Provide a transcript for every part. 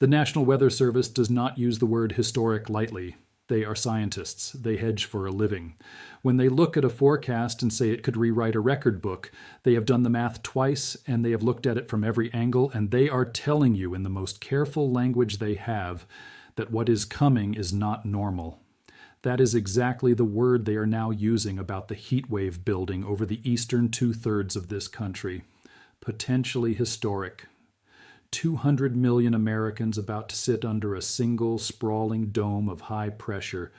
The National Weather Service does not use the word historic lightly. They are scientists. They hedge for a living. When they look at a forecast and say it could rewrite a record book, they have done the math twice and they have looked at it from every angle, and they are telling you in the most careful language they have that what is coming is not normal. That is exactly the word they are now using about the heat wave building over the eastern two-thirds of this country. Potentially historic. 200 million Americans about to sit under a single sprawling dome of high pressure,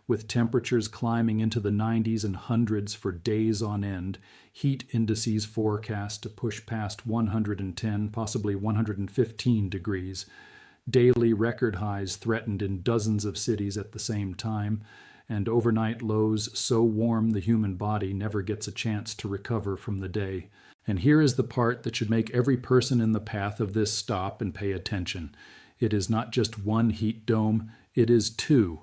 with temperatures climbing into the 90s and hundreds for days on end, heat indices forecast to push past 110, possibly 115 degrees, daily record highs threatened in dozens of cities at the same time, and overnight lows so warm the human body never gets a chance to recover from the day. And here is the part that should make every person in the path of this stop and pay attention. It is not just one heat dome, it is two.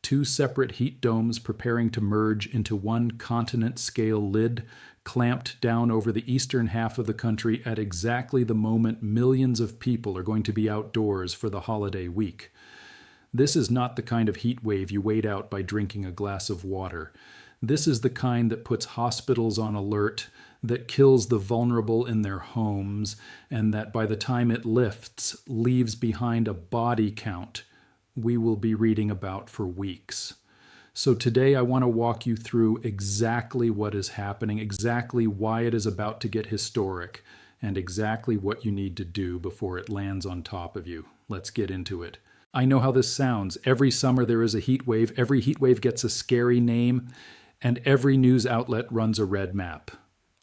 Two separate heat domes preparing to merge into one continent-scale lid, clamped down over the eastern half of the country at exactly the moment millions of people are going to be outdoors for the holiday week. This is not the kind of heat wave you wait out by drinking a glass of water. This is the kind that puts hospitals on alert, that kills the vulnerable in their homes, and that by the time it lifts, leaves behind a body count we will be reading about for weeks. So today I want to walk you through exactly what is happening, exactly why it is about to get historic, and exactly what you need to do before it lands on top of you. Let's get into it. I know how this sounds. Every summer there is a heat wave. Every heat wave gets a scary name, and every news outlet runs a red map.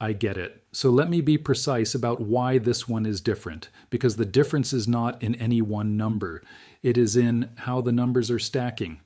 I get it. So let me be precise about why this one is different, because the difference is not in any one number. It is in how the numbers are stacking.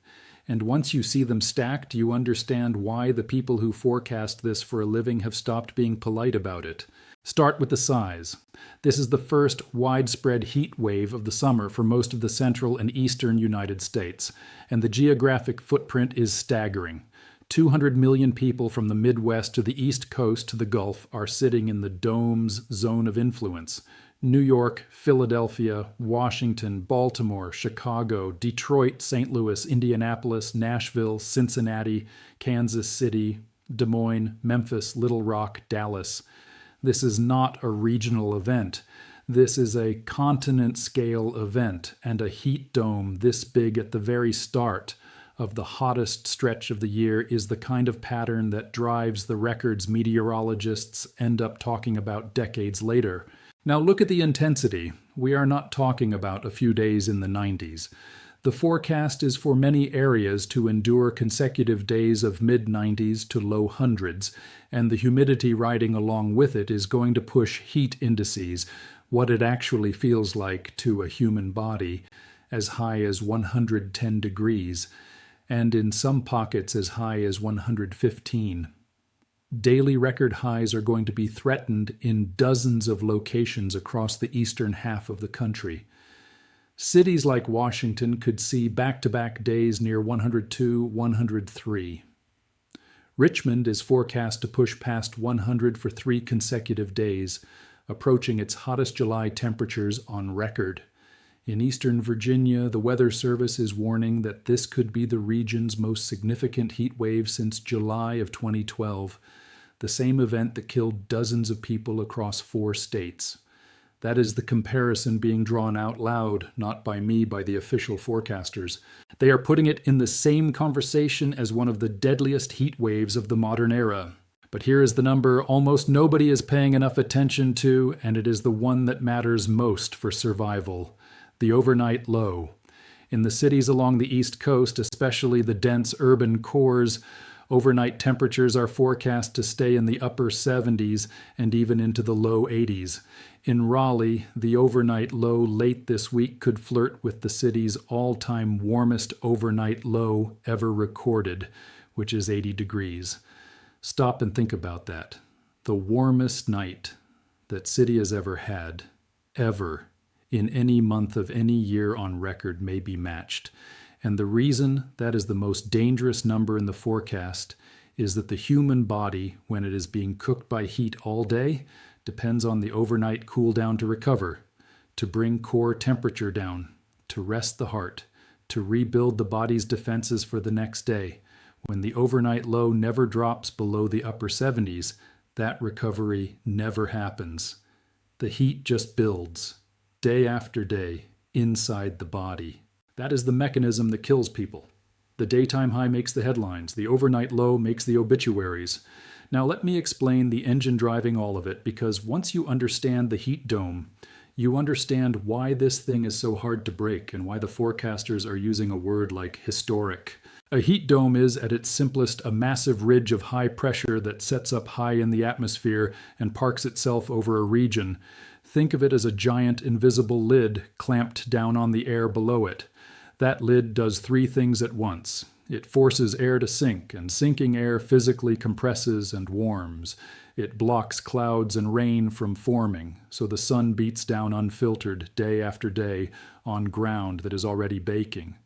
And once you see them stacked, you understand why the people who forecast this for a living have stopped being polite about it. Start with the size. This is the first widespread heat wave of the summer for most of the central and eastern United States, and the geographic footprint is staggering. 200 million people from the Midwest to the East Coast to the Gulf are sitting in the dome's zone of influence. New York, Philadelphia, Washington, Baltimore, Chicago, Detroit, St. Louis, Indianapolis, Nashville, Cincinnati, Kansas City, Des Moines, Memphis, Little Rock, Dallas. This is not a regional event. This is a continent-scale event, and a heat dome this big at the very start of the hottest stretch of the year is the kind of pattern that drives the records meteorologists end up talking about decades later. Now look at the intensity. We are not talking about a few days in the 90s. The forecast is for many areas to endure consecutive days of mid-90s to low hundreds, and the humidity riding along with it is going to push heat indices, what it actually feels like to a human body, as high as 110 degrees, and in some pockets as high as 115. Daily record highs are going to be threatened in dozens of locations across the eastern half of the country. Cities like Washington could see back-to-back days near 102, 103. Richmond is forecast to push past 100 for 3 consecutive days, approaching its hottest July temperatures on record. In eastern Virginia, the Weather Service is warning that this could be the region's most significant heat wave since July of 2012, the same event that killed dozens of people across 4 states. That is the comparison being drawn out loud, not by me, by the official forecasters. They are putting it in the same conversation as one of the deadliest heat waves of the modern era. But here is the number almost nobody is paying enough attention to, and it is the one that matters most for survival. The overnight low. In the cities along the East Coast, especially the dense urban cores, overnight temperatures are forecast to stay in the upper 70s and even into the low 80s. In Raleigh, the overnight low late this week could flirt with the city's all-time warmest overnight low ever recorded, which is 80 degrees. Stop and think about that. The warmest night that city has ever had, ever, in any month of any year on record may be matched. And the reason that is the most dangerous number in the forecast is that the human body, when it is being cooked by heat all day, depends on the overnight cool down to recover, to bring core temperature down, to rest the heart, to rebuild the body's defenses for the next day. When the overnight low never drops below the upper 70s, that recovery never happens. The heat just builds, day after day, inside the body. That is the mechanism that kills people. The daytime high makes the headlines. The overnight low makes the obituaries. Now let me explain the engine driving all of it, because once you understand the heat dome, you understand why this thing is so hard to break and why the forecasters are using a word like historic. A heat dome is, at its simplest, a massive ridge of high pressure that sets up high in the atmosphere and parks itself over a region. Think of it as a giant invisible lid clamped down on the air below it. That lid does three things at once. It forces air to sink, and sinking air physically compresses and warms. It blocks clouds and rain from forming, so the sun beats down unfiltered day after day on ground that is already baking.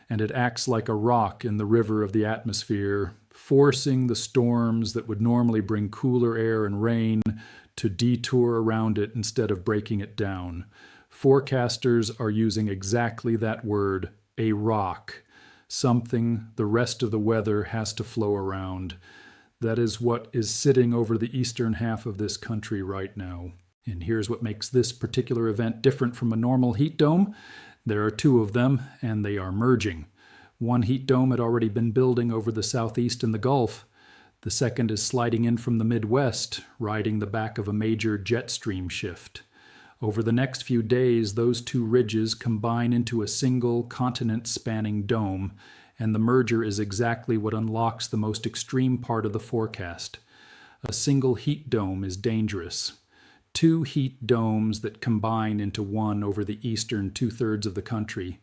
And it acts like a rock in the river of the atmosphere, forcing the storms that would normally bring cooler air and rain to detour around it instead of breaking it down. Forecasters are using exactly that word, a rock, something the rest of the weather has to flow around. That is what is sitting over the eastern half of this country right now. And here's what makes this particular event different from a normal heat dome. There are two of them, and they are merging. One heat dome had already been building over the southeast and the Gulf. The second is sliding in from the Midwest, riding the back of a major jet stream shift. Over the next few days, those two ridges combine into a single continent-spanning dome, and the merger is exactly what unlocks the most extreme part of the forecast. A single heat dome is dangerous. Two heat domes that combine into one over the eastern two-thirds of the country,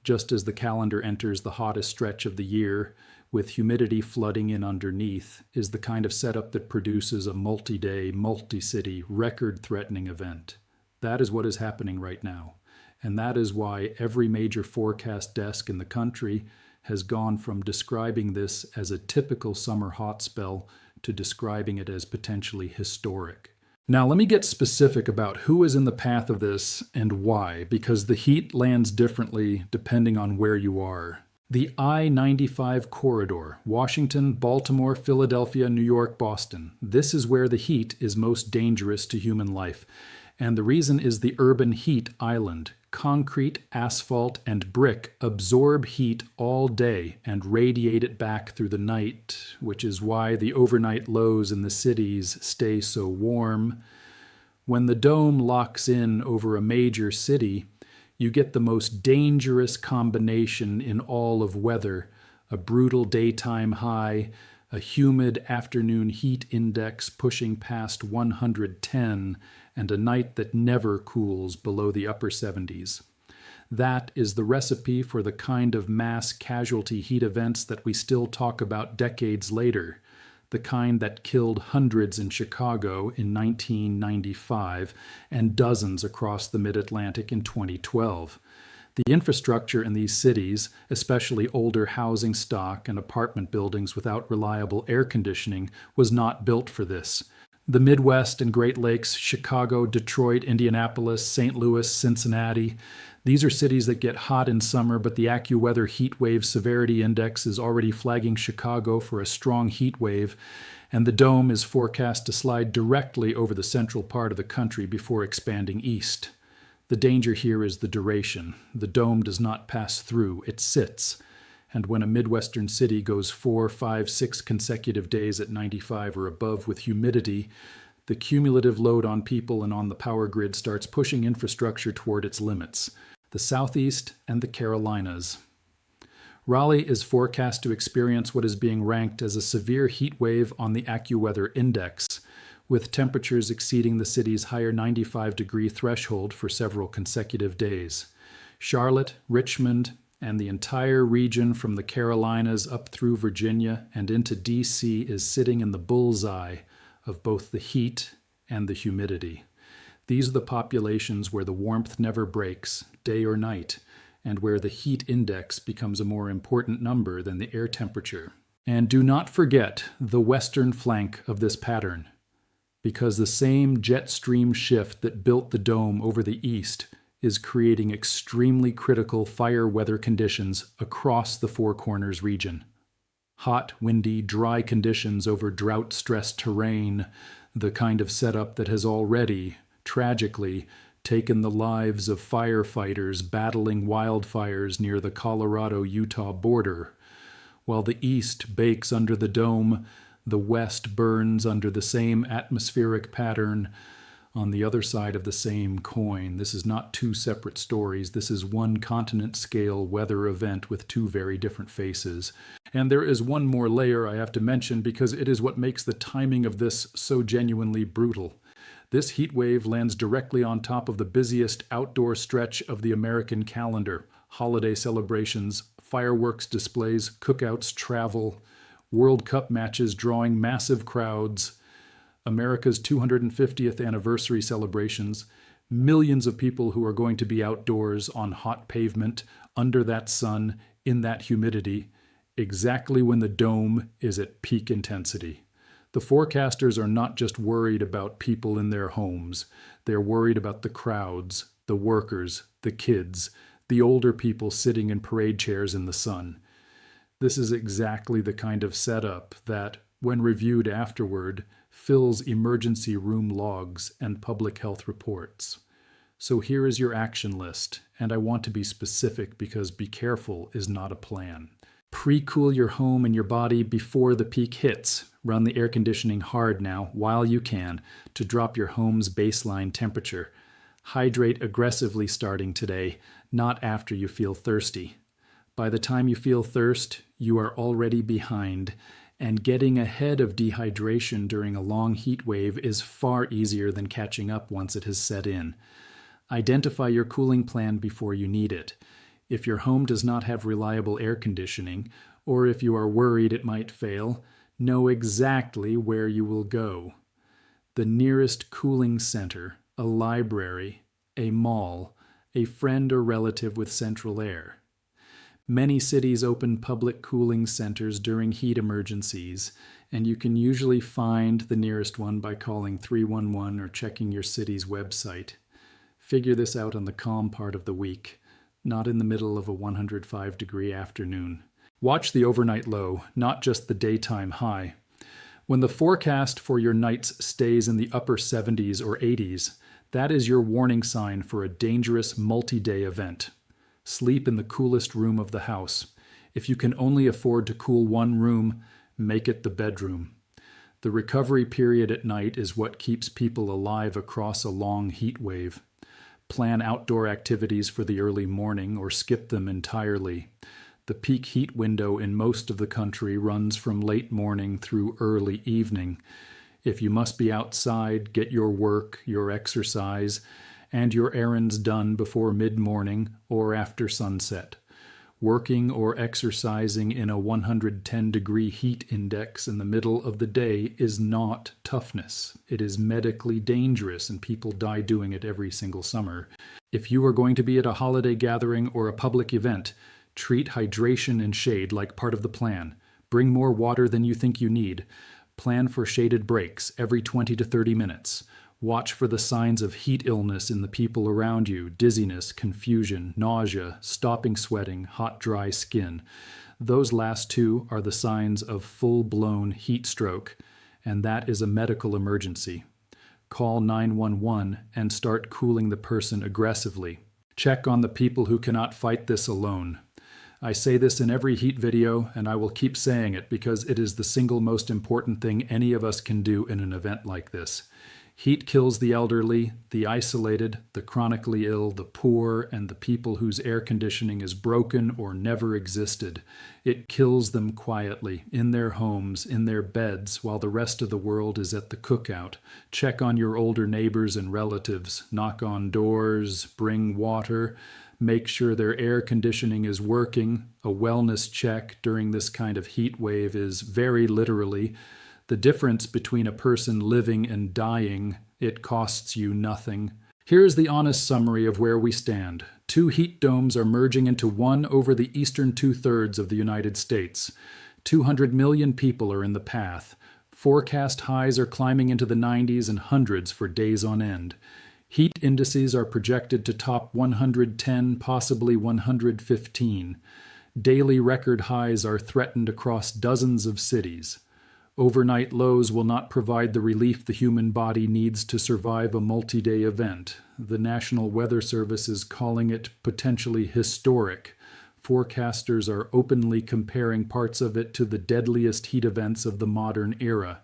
just as the calendar enters the hottest stretch of the year, with humidity flooding in underneath, is the kind of setup that produces a multi-day, multi-city, record-threatening event. That is what is happening right now, and that is why every major forecast desk in the country has gone from describing this as a typical summer hot spell to describing it as potentially historic. Now, let me get specific about who is in the path of this and why, because the heat lands differently depending on where you are. The I-95 corridor, Washington, Baltimore, Philadelphia, New York, Boston. This is where the heat is most dangerous to human life. And the reason is the urban heat island. Concrete, asphalt, and brick absorb heat all day and radiate it back through the night, which is why the overnight lows in the cities stay so warm. When the dome locks in over a major city, you get the most dangerous combination in all of weather: a brutal daytime high, a humid afternoon heat index pushing past 110, and a night that never cools below the upper 70s. That is the recipe for the kind of mass casualty heat events that we still talk about decades later, the kind that killed hundreds in Chicago in 1995 and dozens across the mid-Atlantic in 2012. The infrastructure in these cities, especially older housing stock and apartment buildings without reliable air conditioning, was not built for this. The Midwest and Great Lakes, Chicago, Detroit, Indianapolis, St. Louis, Cincinnati. These are cities that get hot in summer, but the AccuWeather Heat Wave Severity Index is already flagging Chicago for a strong heat wave, and the dome is forecast to slide directly over the central part of the country before expanding east. The danger here is the duration. The dome does not pass through, it sits. And when a Midwestern city goes 4, 5, 6 consecutive days at 95 or above with humidity, the cumulative load on people and on the power grid starts pushing infrastructure toward its limits. The Southeast and the Carolinas. Raleigh is forecast to experience what is being ranked as a severe heat wave on the AccuWeather Index, with temperatures exceeding the city's higher 95-degree threshold for several consecutive days. Charlotte, Richmond, and the entire region from the Carolinas up through Virginia and into D.C. is sitting in the bullseye of both the heat and the humidity. These are the populations where the warmth never breaks, day or night, and where the heat index becomes a more important number than the air temperature. And do not forget the western flank of this pattern, because the same jet stream shift that built the dome over the east is creating extremely critical fire weather conditions across the Four Corners region. Hot, windy, dry conditions over drought-stressed terrain, the kind of setup that has already, tragically, taken the lives of firefighters battling wildfires near the Colorado-Utah border. While the east bakes under the dome, the west burns under the same atmospheric pattern on the other side of the same coin. This is not two separate stories. This is one continent-scale weather event with two very different faces. And there is one more layer I have to mention because it is what makes the timing of this so genuinely brutal. This heat wave lands directly on top of the busiest outdoor stretch of the American calendar. Holiday celebrations, fireworks displays, cookouts, travel, World Cup matches drawing massive crowds, America's 250th anniversary celebrations, millions of people who are going to be outdoors on hot pavement, under that sun, in that humidity, exactly when the dome is at peak intensity. The forecasters are not just worried about people in their homes. They're worried about the crowds, the workers, the kids, the older people sitting in parade chairs in the sun. This is exactly the kind of setup that, when reviewed afterward, fills emergency room logs and public health reports. So here is your action list, and I want to be specific because be careful is not a plan. Pre-cool your home and your body before the peak hits. Run the air conditioning hard now, while you can, to drop your home's baseline temperature. Hydrate aggressively starting today, not after you feel thirsty. By the time you feel thirst, you are already behind, and getting ahead of dehydration during a long heat wave is far easier than catching up once it has set in. Identify your cooling plan before you need it. If your home does not have reliable air conditioning, or if you are worried it might fail, know exactly where you will go. The nearest cooling center, a library, a mall, a friend or relative with central air. Many cities open public cooling centers during heat emergencies, and you can usually find the nearest one by calling 311 or checking your city's website. Figure this out on the calm part of the week, not in the middle of a 105-degree afternoon. Watch the overnight low, not just the daytime high. When the forecast for your nights stays in the upper 70s or 80s, that is your warning sign for a dangerous multi-day event. Sleep in the coolest room of the house. If you can only afford to cool one room, make it the bedroom. The recovery period at night is what keeps people alive across a long heat wave. Plan outdoor activities for the early morning or skip them entirely. The peak heat window in most of the country runs from late morning through early evening. If you must be outside, get your work, your exercise, and your errands done before mid-morning or after sunset. Working or exercising in a 110-degree heat index in the middle of the day is not toughness. It is medically dangerous, and people die doing it every single summer. If you are going to be at a holiday gathering or a public event, treat hydration and shade like part of the plan. Bring more water than you think you need. Plan for shaded breaks every 20 to 30 minutes. Watch for the signs of heat illness in the people around you: dizziness, confusion, nausea, stopping sweating, hot, dry skin. Those last two are the signs of full-blown heat stroke, and that is a medical emergency. Call 911 and start cooling the person aggressively. Check on the people who cannot fight this alone. I say this in every heat video, and I will keep saying it because it is the single most important thing any of us can do in an event like this. Heat kills the elderly, the isolated, the chronically ill, the poor, and the people whose air conditioning is broken or never existed. It kills them quietly, in their homes, in their beds, while the rest of the world is at the cookout. Check on your older neighbors and relatives. Knock on doors, bring water. Make sure their air conditioning is working. A wellness check during this kind of heat wave is very literally the difference between a person living and dying. It costs you nothing. Here is the honest summary of where we stand. 2 heat domes are merging into one over the eastern 2/3 of the United States. 200 million people are in the path. Forecast highs are climbing into the 90s and hundreds for days on end. Heat indices are projected to top 110, possibly 115. Daily record highs are threatened across dozens of cities. Overnight lows will not provide the relief the human body needs to survive a multi-day event. The National Weather Service is calling it potentially historic. Forecasters are openly comparing parts of it to the deadliest heat events of the modern era.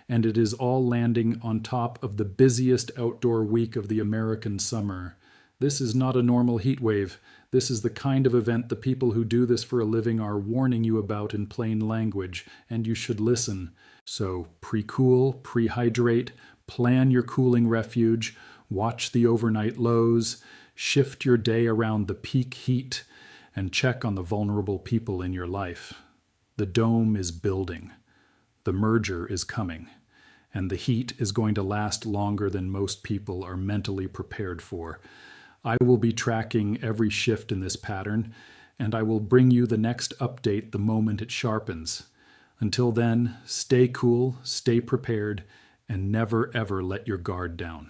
And it is all landing on top of the busiest outdoor week of the American summer. This is not a normal heat wave. This is the kind of event the people who do this for a living are warning you about in plain language, and you should listen. So pre-cool, pre-hydrate, plan your cooling refuge, watch the overnight lows, shift your day around the peak heat, and check on the vulnerable people in your life. The dome is building. The merger is coming. And the heat is going to last longer than most people are mentally prepared for. I will be tracking every shift in this pattern, and I will bring you the next update the moment it sharpens. Until then, stay cool, stay prepared, and never ever let your guard down.